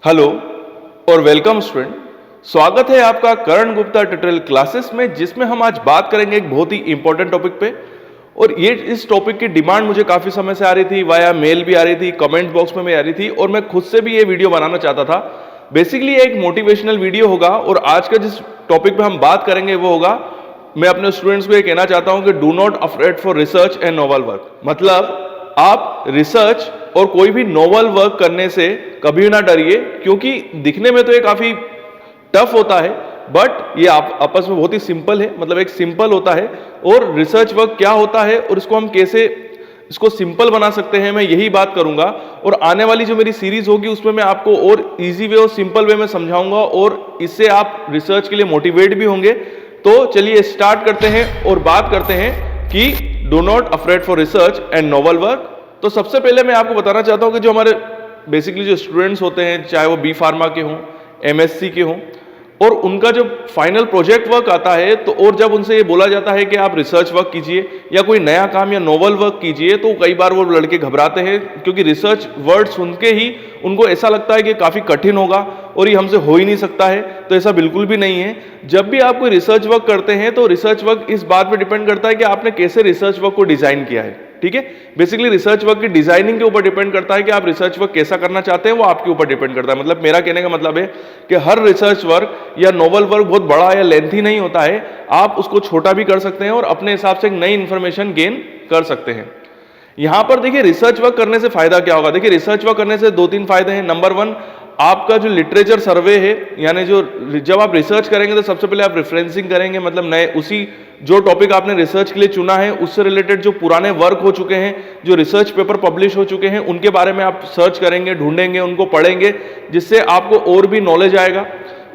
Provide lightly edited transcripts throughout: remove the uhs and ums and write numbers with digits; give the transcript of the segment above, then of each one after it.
Hello और welcome student. स्वागत है आपका करण गुप्ता ट्यूटोरियल क्लासेस में, जिसमें हम आज बात करेंगे एक बहुत ही इंपॉर्टेंट टॉपिक पे। और ये इस टॉपिक की डिमांड मुझे काफी समय से आ रही थी, वाया मेल भी आ रही थी, कमेंट बॉक्स में भी आ रही थी, और मैं खुद से भी ये वीडियो बनाना चाहता था। बेसिकली एक मोटिवेशनल वीडियो होगा, और आज का जिस टॉपिक पे हम बात करेंगे वो होगा, मैं अपने स्टूडेंट्स को ये कहना चाहता हूं कि do not afraid for research and novel work. मतलब आप रिसर्च और कोई भी नोवेल वर्क करने से कभी ना डरिए, क्योंकि दिखने में तो ये काफी टफ होता है, बट ये आपस में बहुत ही सिंपल है। मतलब एक सिंपल होता है, और रिसर्च वर्क क्या होता है और इसको हम कैसे इसको सिंपल बना सकते हैं, मैं यही बात करूंगा। और आने वाली जो मेरी सीरीज होगी उसमें मैं आपको और इजी वे और सिंपल वे में समझाऊंगा, और इससे आप रिसर्च के लिए मोटिवेट भी होंगे। तो चलिए स्टार्ट करते हैं और बात करते हैं कि do not afraid for research and novel work. तो सबसे पहले मैं आपको बताना चाहता हूं कि जो हमारे बेसिकली जो स्टूडेंट्स होते हैं, चाहे वो बी फार्मा के हों, एमएससी के हों, और उनका जो फाइनल प्रोजेक्ट वर्क आता है, तो और जब उनसे ये बोला जाता है कि आप रिसर्च वर्क कीजिए या कोई नया काम या नोवेल वर्क कीजिए, तो कई बार वो लड़के घबराते हैं, क्योंकि रिसर्च वर्ड सुन के ही उनको ऐसा लगता है कि काफी कठिन होगा और ये हमसे हो ही नहीं सकता है। तो ऐसा बिल्कुल भी नहीं है। जब भी आप कोई रिसर्च वर्क करते हैं, तो रिसर्च वर्क इस बात पे डिपेंड करता है कि आपने कैसे रिसर्च वर्क को डिजाइन किया है। ठीक है, बेसिकली रिसर्च वर्क की डिजाइनिंग के ऊपर डिपेंड करता है कि आप रिसर्च वर्क कैसा करना चाहते हैं, वो आपके ऊपर डिपेंड करता है। मतलब मेरा कहने का मतलब है कि हर रिसर्च वर्क या नोवेल वर्क बहुत बड़ा या लेंथी नहीं होता है। आप उसको छोटा भी कर सकते हैं और अपने हिसाब से एक नई इंफॉर्मेशन गेन कर सकते हैं। यहां पर देखिए, रिसर्च वर्क करने से फायदा क्या होगा। देखिए, रिसर्च वर्क करने से दो तीन फायदे हैं। नंबर वन, आपका जो लिटरेचर सर्वे है, यानी जो जब आप रिसर्च करेंगे तो सबसे पहले आप रेफरेंसिंग करेंगे। मतलब नए उसी जो टॉपिक आपने रिसर्च के लिए चुना है उससे रिलेटेड जो पुराने वर्क हो चुके हैं, जो रिसर्च पेपर पब्लिश हो चुके हैं, उनके बारे में आप सर्च करेंगे, ढूंढेंगे, उनको पढ़ेंगे, जिससे आपको और भी नॉलेज आएगा।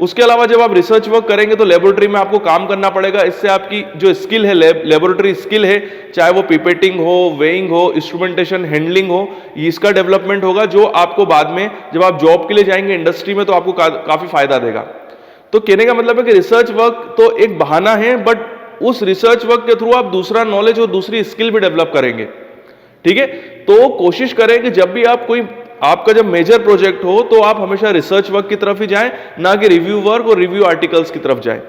उसके अलावा जब आप रिसर्च वर्क करेंगे तो लेबोरेटरी में आपको काम करना पड़ेगा। इससे आपकी जो स्किल है, लेबोरेटरी स्किल है, चाहे वो पिपेटिंग हो, वेइंग हो, इंस्ट्रूमेंटेशन, हैंडलिंग हो, इसका डेवलपमेंट होगा, जो आपको बाद में जब आप जॉब के लिए जाएंगे इंडस्ट्री में, तो आपको काफी फायदा देगा। तो कहने का मतलब है कि रिसर्च वर्क तो एक बहाना है, बट उस रिसर्च वर्क के थ्रू आप दूसरा नॉलेज और दूसरी स्किल भी डेवलप करेंगे। ठीक है, तो कोशिश करें कि जब भी आप कोई आपका जब मेजर प्रोजेक्ट हो, तो आप हमेशा रिसर्च वर्क की तरफ ही जाएं, ना कि रिव्यू वर्क और रिव्यू आर्टिकल्स की तरफ जाएं।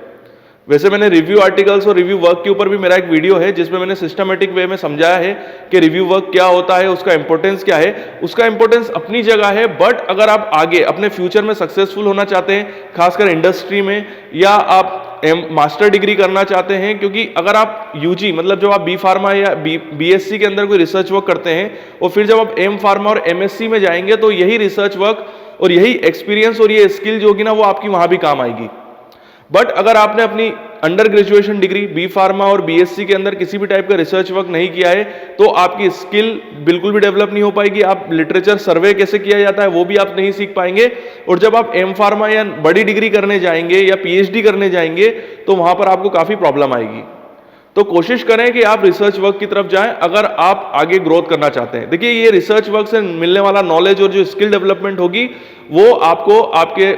वैसे मैंने रिव्यू आर्टिकल्स और रिव्यू वर्क के ऊपर भी मेरा एक वीडियो है, जिसमें मैंने सिस्टमेटिक वे में समझाया है कि रिव्यू वर्क क्या होता है, उसका इंपॉर्टेंस क्या है। उसका इंपॉर्टेंस अपनी जगह है, बट अगर आप आगे अपने फ्यूचर में सक्सेसफुल होना चाहते हैं, खासकर इंडस्ट्री में, या आप मास्टर डिग्री करना चाहते हैं, क्योंकि अगर आप यूजी मतलब जब आप बी फार्मा या बीएससी के अंदर कोई रिसर्च वर्क करते हैं, और फिर जब आप एम फार्मा और एमएससी में जाएंगे, तो यही रिसर्च वर्क और यही एक्सपीरियंस और ये स्किल जो होगी ना, वो आपकी वहां भी काम आएगी। बट अगर आपने अपनी under graduation degree B pharma और बीएससी के अंदर किसी भी टाइप का रिसर्च वर्क नहीं किया है, तो आपकी स्किल बिल्कुल भी डेवलप नहीं हो पाएगी। आप लिटरेचर सर्वे कैसे किया जाता है वो भी आप नहीं सीख पाएंगे। और जब आप एम फार्मा या बड़ी डिग्री करने जाएंगे या पीएचडी करने जाएंगे, तो वहां पर आपको काफी प्रॉब्लम आएगी। तो कोशिश करें कि आप रिसर्च वर्क की तरफ जाएं अगर आप आगे ग्रोथ करना चाहते हैं। देखिए, ये रिसर्च वर्क से मिलने वाला नॉलेज और जो स्किल डेवलपमेंट होगी, वो आपको आपके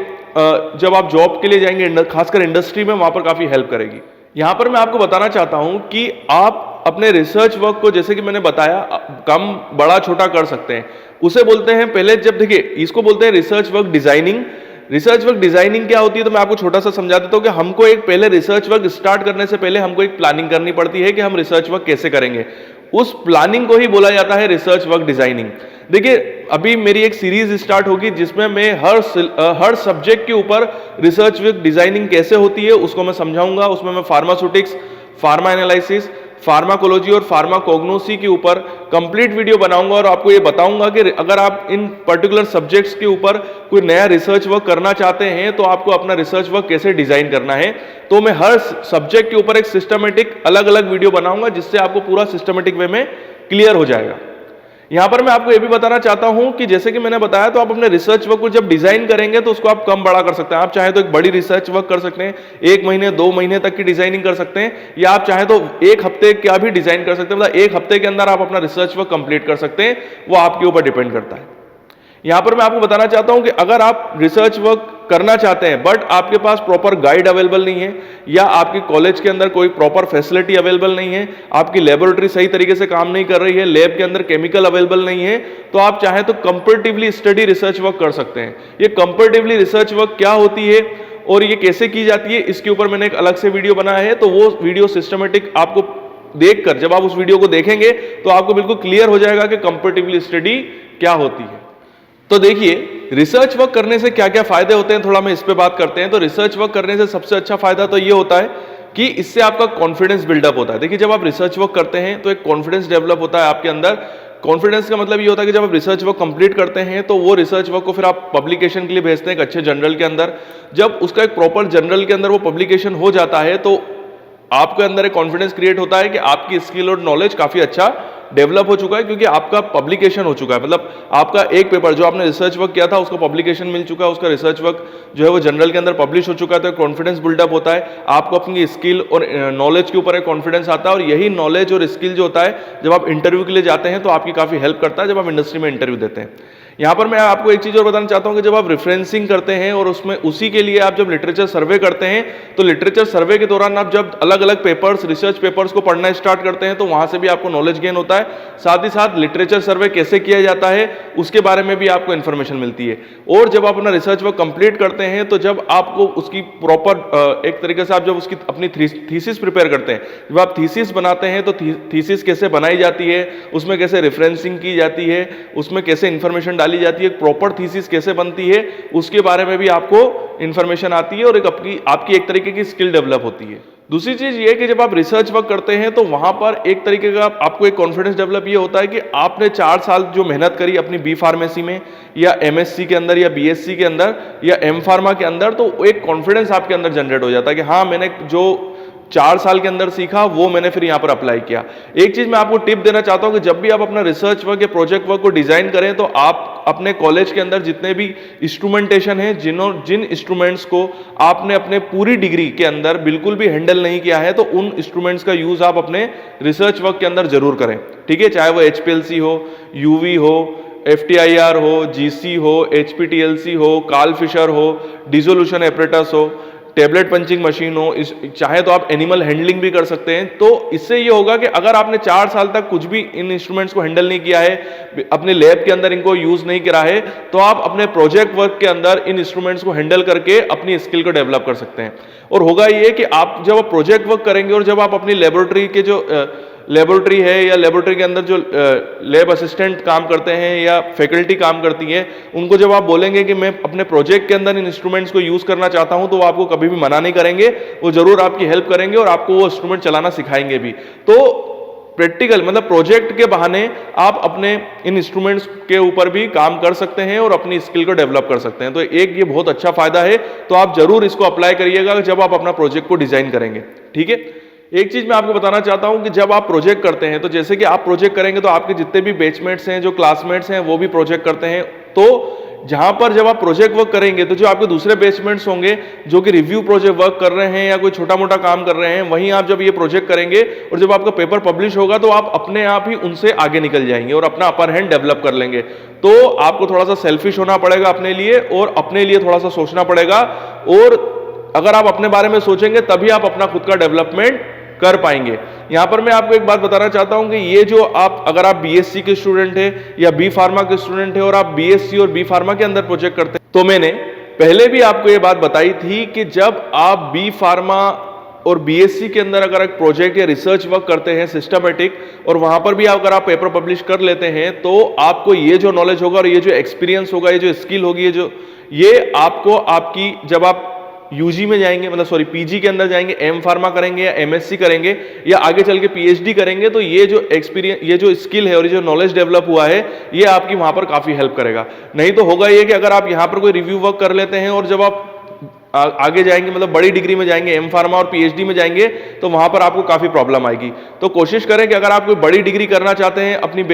जब आप जॉब के लिए जाएंगे, खासकर इंडस्ट्री में, वहां पर काफी हेल्प करेगी। यहां पर मैं आपको बताना चाहता हूं कि आप अपने रिसर्च वर्क को, जैसे कि मैंने बताया, कम बड़ा छोटा कर सकते हैं। उसे बोलते हैं पहले, जब देखिए इसको बोलते हैं research work designing. Research work designing क्या होती है, तो मैं आपको छोटा सा समझा देता हूं कि हमको एक पहले रिसर्च वर्क स्टार्ट करने से पहले हमको एक प्लानिंग करनी पड़ती है कि हम रिसर्च वर्क कैसे करेंगे। उस प्लानिंग को ही बोला जाता है रिसर्च वर्क डिजाइनिंग। देखिए, अभी मेरी एक सीरीज स्टार्ट होगी जिसमें मैं हर सब्जेक्ट के ऊपर रिसर्च वर्क डिजाइनिंग कैसे होती है उसको मैं समझाऊंगा। उसमें मैं फार्मास्यूटिक्स, फार्मा एनालिसिस, फार्माकोलॉजी और फार्माकोग्नोसी के ऊपर कंप्लीट वीडियो बनाऊंगा, और आपको ये बताऊंगा कि अगर आप इन पर्टिकुलर सब्जेक्ट्स के ऊपर कोई नया रिसर्च वर्क करना चाहते हैं, तो आपको अपना रिसर्च वर्क कैसे डिजाइन करना है। तो मैं हर सब्जेक्ट के ऊपर एक सिस्टमेटिक अलग अलग वीडियो बनाऊंगा, जिससे आपको पूरा सिस्टमेटिक वे में क्लियर हो जाएगा। यहां पर मैं आपको यह भी बताना चाहता हूं कि जैसे कि मैंने बताया, तो आप अपने रिसर्च वर्क को जब डिजाइन करेंगे, तो उसको आप कम बड़ा कर सकते हैं। आप चाहे तो एक बड़ी रिसर्च वर्क कर सकते हैं, 1 महीने 2 महीने तक की डिजाइनिंग कर सकते हैं, या आप चाहे तो 1 हफ्ते का भी डिजाइन कर सकते हैं। मतलब 1 हफ्ते के अंदर आप अपना रिसर्च वर्क कंप्लीट कर सकते हैं, वो आपके ऊपर डिपेंड करता है। यहां पर मैं आपको बताना चाहता हूं कि अगर आप रिसर्च वर्क करना चाहते हैं बट आपके पास प्रॉपर गाइड अवेलेबल नहीं है, या आपके कॉलेज के अंदर कोई प्रॉपर फैसिलिटी अवेलेबल नहीं है, आपकी लेबोरेटरी सही तरीके से काम नहीं कर रही है, लैब के अंदर केमिकल अवेलेबल नहीं है, तो आप चाहें तो कंपैरेटिवली स्टडी रिसर्च वर्क कर सकते हैं। ये कंपैरेटिवली रिसर्च वर्क क्या होती है और ये कैसे की जाती है, इसके ऊपर मैंने एक अलग से वीडियो बनाया है, तो वो वीडियो सिस्टमेटिक आपको देखकर, जब आप उस वीडियो को देखेंगे तो आपको बिल्कुल क्लियर हो जाएगा कि कंपैरेटिवली स्टडी क्या होती है। तो देखिए, रिसर्च वर्क करने से क्या क्या फायदे होते हैं, थोड़ा मैं इस पे बात करते हैं। तो रिसर्च वर्क करने से सबसे अच्छा फायदा तो ये होता है कि इससे आपका कॉन्फिडेंस बिल्डअप होता है। देखिए, जब आप रिसर्च वर्क करते हैं तो एक कॉन्फिडेंस डेवलप होता है आपके अंदर। कॉन्फिडेंस का मतलब ये होता है कि जब आप रिसर्च वर्क कंप्लीट करते हैं तो वो रिसर्च वर्क को फिर आप पब्लिकेशन के लिए भेजते हैं एक अच्छे जर्नल के अंदर। जब उसका एक प्रॉपर जर्नल के अंदर वो पब्लिकेशन हो जाता है तो आपके अंदर एक कॉन्फिडेंस क्रिएट होता है कि आपकी स्किल और नॉलेज काफी अच्छा डेवलप हो चुका है, क्योंकि आपका पब्लिकेशन हो चुका है। मतलब आपका एक पेपर जो आपने रिसर्च वर्क किया था उसको पब्लिकेशन मिल चुका है, उसका रिसर्च वर्क जो है वो जर्नल के अंदर पब्लिश हो चुका है, तो कॉन्फिडेंस बिल्डअप होता है। आपको अपनी स्किल और नॉलेज के ऊपर एक कॉन्फिडेंस आता है, और यही नॉलेज और स्किल जो होता है जब आप इंटरव्यू के लिए जाते हैं तो आपकी काफी हेल्प करता है जब आप इंडस्ट्री में इंटरव्यू देते हैं। यहाँ पर मैं आपको एक चीज और बताना चाहता हूँ कि जब आप रेफरेंसिंग करते हैं और उसमें उसी के लिए आप जब लिटरेचर सर्वे करते हैं तो लिटरेचर सर्वे के दौरान आप जब अलग अलग पेपर्स, रिसर्च पेपर्स को पढ़ना स्टार्ट करते हैं तो वहां से भी आपको नॉलेज गेन होता है। साथ ही साथ लिटरेचर सर्वे कैसे किया जाता है उसके बारे में भी आपको इंफॉर्मेशन मिलती है। और जब आप अपना रिसर्च वर्क कंप्लीट करते हैं तो जब आपको उसकी प्रॉपर एक तरीके से आप जब उसकी अपनी थीसिस प्रिपेयर करते हैं, जब आप थीसिस बनाते हैं तो थीसिस कैसे बनाई जाती है, उसमें कैसे रेफरेंसिंग की जाती है, उसमें कैसे इंफॉर्मेशन डाली जाती है, प्रॉपर थीसिस कैसे बनती है, उसके बारे में भी आपको इंफॉर्मेशन आती है और एक आपकी एक तरीके की स्किल डेवलप होती है। दूसरी चीज ये कि जब आप रिसर्च वर्क करते हैं तो वहां पर एक तरीके का आपको एक कॉन्फिडेंस डेवलप ये होता है कि आपने 4 साल जो मेहनत करी अपनी बी फार्मेसी में या एमएससी के अंदर या बीएससी के अंदर या एम फार्मा के अंदर, तो एक कॉन्फिडेंस आपके अंदर जनरेट हो जाता है कि हाँ, मैंने जो 4 साल के अंदर सीखा वो मैंने फिर यहाँ पर अप्लाई किया। एक चीज मैं आपको टिप देना चाहता हूँ कि जब भी आप अपना रिसर्च वर्क या प्रोजेक्ट वर्क को डिजाइन करें तो आप अपने कॉलेज के अंदर जितने भी इंस्ट्रूमेंटेशन है, जिन इंस्ट्रूमेंट्स को आपने अपने पूरी डिग्री के अंदर बिल्कुल भी हैंडल नहीं किया है, तो उन इंस्ट्रूमेंट्स का यूज आप अपने रिसर्च वर्क के अंदर जरूर करें। ठीक है, चाहे वो HPLC हो, UV हो, FTIR हो, GC हो, HPTLC हो, कार्ल फिशर हो, डिसोल्यूशन एपरेटस हो, टेबलेट पंचिंग मशीन हो, चाहे तो आप एनिमल हैंडलिंग भी कर सकते हैं। तो इससे ये होगा कि अगर आपने 4 साल तक कुछ भी इन इंस्ट्रूमेंट्स को हैंडल नहीं किया है, अपने लैब के अंदर इनको यूज नहीं करा है, तो आप अपने प्रोजेक्ट वर्क के अंदर इन इंस्ट्रूमेंट्स को हैंडल करके अपनी स्किल को डेवलप कर सकते हैं। और होगा ये कि आप जब आप प्रोजेक्ट वर्क करेंगे और जब आप अपनी लेबोरेटरी के जो लेबोरेटरी है या लेबोरेटरी के अंदर जो लैब असिस्टेंट काम करते हैं या फैकल्टी काम करती है, उनको जब आप बोलेंगे कि मैं अपने प्रोजेक्ट के अंदर इन इंस्ट्रूमेंट्स को यूज करना चाहता हूं, तो वो आपको कभी भी मना नहीं करेंगे, वो जरूर आपकी हेल्प करेंगे और आपको वो इंस्ट्रूमेंट चलाना सिखाएंगे भी। तो प्रैक्टिकल मतलब प्रोजेक्ट के बहाने आप अपने इन इंस्ट्रूमेंट्स के ऊपर भी काम कर सकते हैं और अपनी स्किल को डेवलप कर सकते हैं। तो एक ये बहुत अच्छा फायदा है, तो आप जरूर इसको अप्लाई करिएगा जब आप अपना प्रोजेक्ट को डिजाइन करेंगे। ठीक है, एक चीज मैं आपको बताना चाहता हूं कि जब आप प्रोजेक्ट करते हैं तो जैसे कि आप प्रोजेक्ट करेंगे तो आपके जितने भी बैचमेट्स हैं, जो क्लासमेट्स हैं, वो भी प्रोजेक्ट करते हैं। तो जहां पर जब आप प्रोजेक्ट वर्क करेंगे तो जो आपके दूसरे बैचमेट्स होंगे जो कि रिव्यू प्रोजेक्ट वर्क कर रहे हैं या कोई छोटा मोटा काम कर रहे हैं, वहीं आप जब ये प्रोजेक्ट करेंगे और जब आपका पेपर पब्लिश होगा तो आप अपने आप ही उनसे आगे निकल जाएंगे और अपना अपर हैंड डेवलप कर लेंगे। तो आपको थोड़ा सा सेल्फिश होना पड़ेगा अपने लिए और अपने लिए थोड़ा सा सोचना पड़ेगा, और अगर आप अपने बारे में सोचेंगे तभी आप अपना खुद का डेवलपमेंट कर पाएंगे। यहां पर मैं आपको एक बात बताना चाहता हूं कि ये जो अगर आप बीएससी के स्टूडेंट हैं या बी फार्मा के स्टूडेंट हैं और आप बीएससी और बी फार्मा के अंदर प्रोजेक्ट करते हैं, तो मैंने पहले भी आपको ये बात बताई थी कि जब आप बी फार्मा और बीएससी के अंदर अगर एक प्रोजेक्ट या रिसर्च वर्क करते हैं सिस्टमेटिक, और वहां पर भी अगर आप पेपर पब्लिश कर लेते हैं, तो आपको ये जो नॉलेज होगा और ये जो एक्सपीरियंस होगा, ये जो स्किल होगी, ये आपको आपकी जब आप यूजी में जाएंगे, मतलब सॉरी पीजी के अंदर जाएंगे, एम फार्मा करेंगे या एमएससी करेंगे या आगे चल के पीएचडी करेंगे, तो ये जो एक्सपीरियंस, ये जो स्किल है और ये जो नॉलेज डेवलप हुआ है, ये आपकी वहां पर काफी हेल्प करेगा। नहीं तो होगा ये कि अगर आप यहां पर कोई रिव्यू वर्क कर लेते हैं और जब आप आगे जाएंगे, मतलब बड़ी डिग्री में जाएंगे, एम फार्मा और पीएचडी में जाएंगे, तो वहां पर आपको काफी प्रॉब्लम आएगी। तो कोशिश करें कि अगर आप कोई बड़ी डिग्री करना चाहते हैं अपनी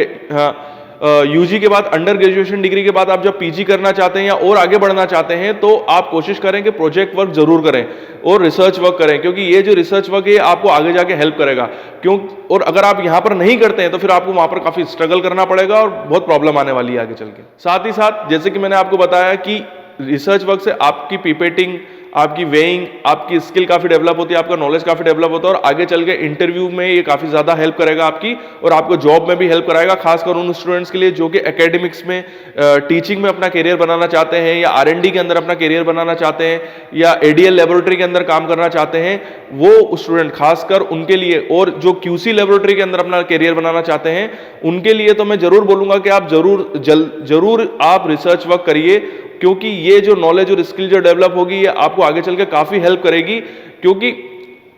यूजी के बाद, अंडर ग्रेजुएशन डिग्री के बाद आप जब पीजी करना चाहते हैं या और आगे बढ़ना चाहते हैं, तो आप कोशिश करें कि प्रोजेक्ट वर्क जरूर करें और रिसर्च वर्क करें, क्योंकि ये जो रिसर्च वर्क है आपको आगे जाके हेल्प करेगा। और अगर आप यहां पर नहीं करते हैं तो फिर आपको वहां पर काफी स्ट्रगल करना पड़ेगा और बहुत प्रॉब्लम आने वाली है आगे चल के। साथ ही साथ जैसे कि मैंने आपको बताया कि रिसर्च वर्क से आपकी पिपेटिंग, आपकी वेइंग, आपकी स्किल काफी डेवलप होती है, आपका नॉलेज काफी डेवलप होता है और आगे चल के इंटरव्यू में ये काफी ज्यादा हेल्प करेगा आपकी और आपको जॉब में भी हेल्प कराएगा, खासकर उन स्टूडेंट्स के लिए जो कि एकेडमिक्स में, टीचिंग में अपना करियर बनाना चाहते हैं या R&D के अंदर अपना करियर बनाना चाहते हैं या ADL लेबोरेटरी के अंदर काम करना चाहते हैं, वो स्टूडेंट खासकर उनके लिए, और जो QC लेबोरेटरी के अंदर अपना करियर बनाना चाहते हैं उनके लिए तो मैं जरूर बोलूंगा कि आप जरूर आप रिसर्च वर्क करिए, क्योंकि ये जो नॉलेज और स्किल जो डेवलप होगी ये आपको आगे चल के काफी हेल्प करेगी। क्योंकि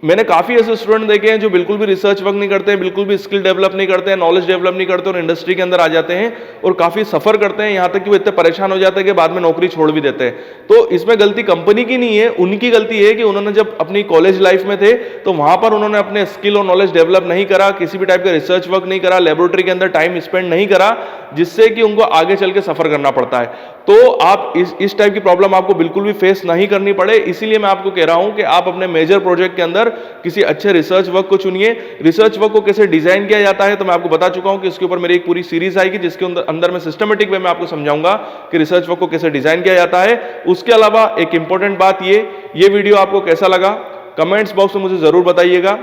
मैंने काफी ऐसे स्टूडेंट देखे हैं जो बिल्कुल भी रिसर्च वर्क नहीं करते हैं, बिल्कुल भी स्किल डेवलप नहीं करते हैं, नॉलेज डेवलप नहीं करते और इंडस्ट्री के अंदर आ जाते हैं और काफी सफर करते हैं, यहां तक कि वो इतने परेशान हो जाते हैं कि बाद में नौकरी छोड़ भी देते हैं। तो इसमें गलती कंपनी की नहीं है, उनकी गलती है कि उन्होंने जब अपनी कॉलेज लाइफ में थे तो वहां पर उन्होंने अपने स्किल और नॉलेज डेवलप नहीं करा, किसी भी टाइप का रिसर्च वर्क नहीं करा, लेबोरेटरी के अंदर टाइम स्पेंड नहीं करा, जिससे कि उनको आगे चल के सफर करना पड़ता है। तो आप इस टाइप की प्रॉब्लम आपको बिल्कुल भी फेस नहीं करनी पड़े, इसीलिए मैं आपको कह रहा हूं कि आप अपने मेजर प्रोजेक्ट के अंदर किसी अच्छे रिसर्च वर्क को चुनिए। रिसर्च वर्क को कैसे डिजाइन किया जाता है तो मैं आपको बता चुका हूं कि इसके ऊपर मेरी एक पूरी सीरीज आएगी, जिसके अंदर मैं सिस्टमेटिक वे में आपको समझाऊंगा कि रिसर्च वर्क को कैसे डिजाइन किया जाता है। उसके अलावा एक इंपॉर्टेंट बात, ये वीडियो आपको कैसा लगा कमेंट्स बॉक्स में मुझे जरूर बताइएगा।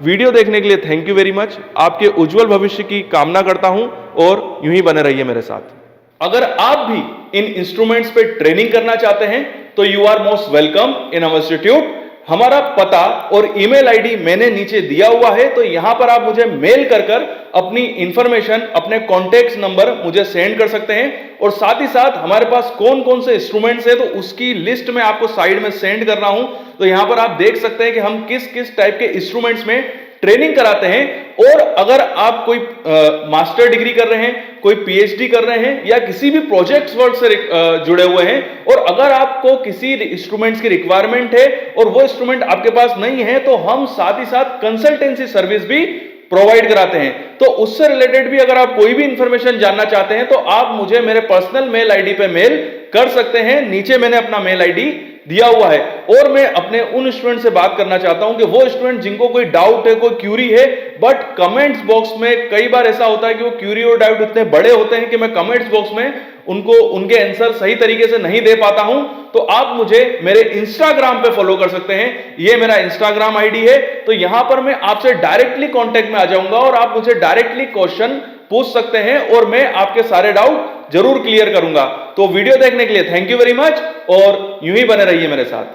वीडियो देखने के लिए थैंक यू वेरी मच। आपके उज्जवल भविष्य की कामना करता हूं और यूं ही बने रहिए मेरे साथ। अगर आप भी इन इंस्ट्रूमेंट्स पे ट्रेनिंग करना चाहते हैं तो you are most welcome in our institute. हमारा पता और ईमेल आईडी मैंने नीचे दिया हुआ है, तो यहां पर आप मुझे मेल कर अपनी इंफॉर्मेशन, अपने कॉन्टेक्ट नंबर मुझे सेंड कर सकते हैं। और साथ ही साथ हमारे पास कौन कौन से इंस्ट्रूमेंट्स है तो उसकी लिस्ट में आपको साइड में सेंड कर रहा हूं। तो यहां पर आप देख सकते हैं कि हम किस किस टाइप के इंस्ट्रूमेंट्स में ट्रेनिंग कराते हैं। और अगर आप कोई मास्टर डिग्री कर रहे हैं, कोई PhD कर रहे हैं या किसी भी प्रोजेक्ट्स वर्क से जुड़े हुए हैं और अगर आपको किसी इंस्ट्रूमेंट्स की रिक्वायरमेंट है और वो इंस्ट्रूमेंट आपके पास नहीं है, तो हम साथ ही साथ कंसल्टेंसी सर्विस भी प्रोवाइड कराते हैं। तो उससे रिलेटेड भी अगर आप कोई भी इंफॉर्मेशन जानना चाहते हैं तो आप मुझे मेरे पर्सनल मेल आईडी पे मेल कर सकते हैं। नीचे मैंने अपना मेल आईडी दिया हुआ है। और मैं अपने उन स्टूडेंट से बात करना चाहता हूं कि वो स्टूडेंट जिनको कोई डाउट है, कोई क्यूरी है, बट कमेंट्स बॉक्स में कई बार ऐसा होता है कि वो क्यूरी और डाउट इतने बड़े होते हैं कि मैं कमेंट्स बॉक्स में उनको उनके आंसर सही तरीके से नहीं दे पाता हूं। तो आप मुझे मेरे इंस्टाग्राम पे फॉलो कर सकते हैं, ये मेरा इंस्टाग्राम आईडी है। तो यहां पर मैं आपसे डायरेक्टली कांटेक्ट में आ जाऊंगा और आप मुझे डायरेक्टली क्वेश्चन पूछ सकते हैं और मैं आपके सारे डाउट जरूर क्लियर करूंगा। तो वीडियो देखने के लिए थैंक यू वेरी मच और यूं ही बने रहिए मेरे साथ।